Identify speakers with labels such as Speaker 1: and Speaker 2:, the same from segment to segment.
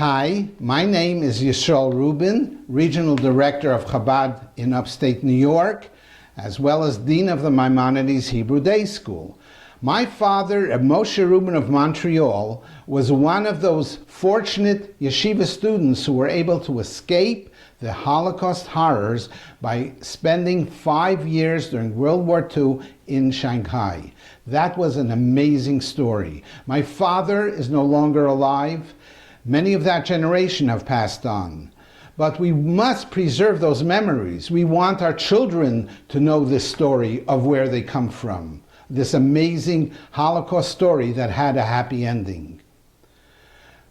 Speaker 1: Hi, my name is Yisrael Rubin, Regional Director of Chabad in upstate New York, as well as Dean of the Maimonides Hebrew Day School. My father, Moshe Rubin of Montreal, was one of those fortunate yeshiva students who were able to escape the Holocaust horrors by spending 5 years during World War II in Shanghai. That was an amazing story. My father is no longer alive. Many of that generation have passed on. But we must preserve those memories. We want our children to know this story of where they come from. This amazing Holocaust story that had a happy ending.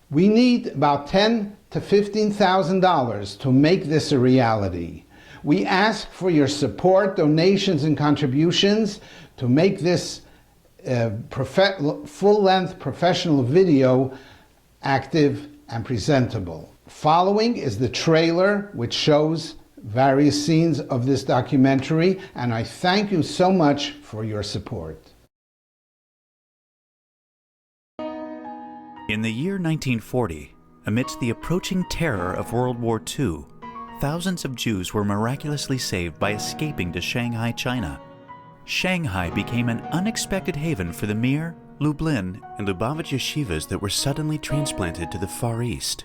Speaker 1: We need about $10,000 to $15,000 to make this a reality. We ask for your support, donations, and contributions to make this full-length professional video active and presentable. Following is the trailer, which shows various scenes of this documentary, and I thank you so much for your support.
Speaker 2: In the year 1940, amidst the approaching terror of World War II, thousands of Jews were miraculously saved by escaping to Shanghai, China. Shanghai became an unexpected haven for the Mir, Lublin, and Lubavitch yeshivas that were suddenly transplanted to the Far East.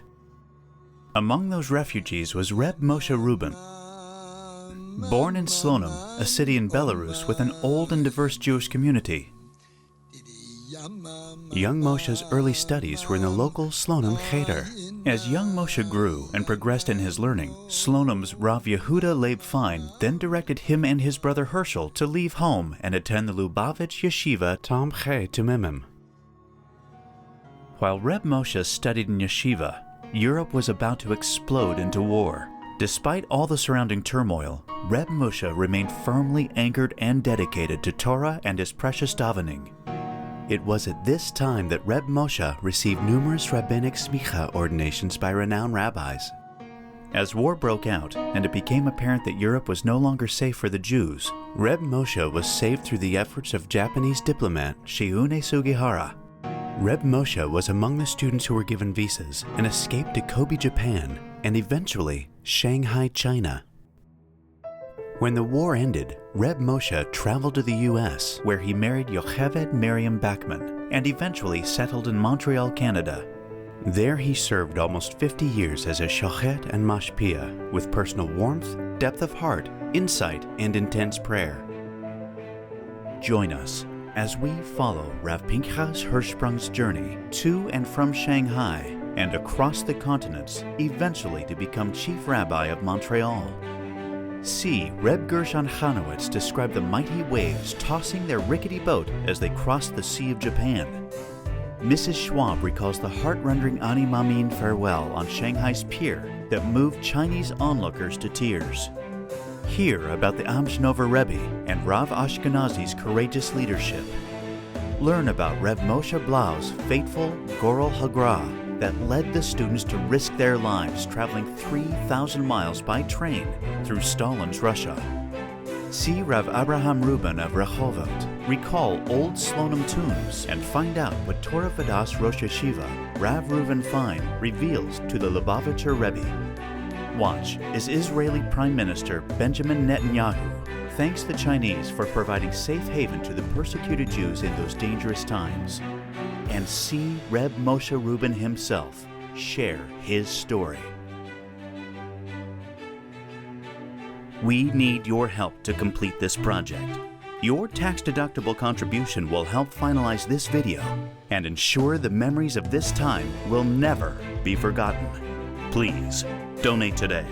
Speaker 2: Among those refugees was Reb Moshe Rubin. Born in Slonim, a city in Belarus with an old and diverse Jewish community, young Moshe's early studies were in the local Slonim Cheder. As young Moshe grew and progressed in his learning, Slonim's Rav Yehuda Leib Fein then directed him and his brother Herschel to leave home and attend the Lubavitch Yeshiva Tomchei Tumimim. While Reb Moshe studied in yeshiva, Europe was about to explode into war. Despite all the surrounding turmoil, Reb Moshe remained firmly anchored and dedicated to Torah and his precious davening. It was at this time that Reb Moshe received numerous rabbinic smicha ordinations by renowned rabbis. As war broke out and it became apparent that Europe was no longer safe for the Jews, Reb Moshe was saved through the efforts of Japanese diplomat Shiune Sugihara. Reb Moshe was among the students who were given visas and escaped to Kobe, Japan, and eventually Shanghai, China. When the war ended, Reb Moshe traveled to the U.S., where he married Yocheved Miriam Bachman and eventually settled in Montreal, Canada. There he served almost 50 years as a shochet and mashpia, with personal warmth, depth of heart, insight, and intense prayer. Join us as we follow Rav Pinchas Hirschsprung's journey to and from Shanghai and across the continents, eventually to become Chief Rabbi of Montreal. See Reb Gershon Chanowitz describe the mighty waves tossing their rickety boat as they crossed the Sea of Japan. Mrs. Schwab recalls the heart-rending Ani Mamin farewell on Shanghai's pier that moved Chinese onlookers to tears. Hear about the Amshnover Rebbe and Rav Ashkenazi's courageous leadership. Learn about Reb Moshe Blau's fateful Goral Hagra that led the students to risk their lives traveling 3,000 miles by train through Stalin's Russia. See Rav Abraham Rubin of Rehovot recall old Slonim tunes and find out what Torah Vadas Rosh Yeshiva Rav Reuven Fein reveals to the Lubavitcher Rebbe. Watch as Israeli Prime Minister Benjamin Netanyahu thanks the Chinese for providing safe haven to the persecuted Jews in those dangerous times. And see Reb Moshe Rubin himself share his story. We need your help to complete this project. Your tax-deductible contribution will help finalize this video and ensure the memories of this time will never be forgotten. Please donate today.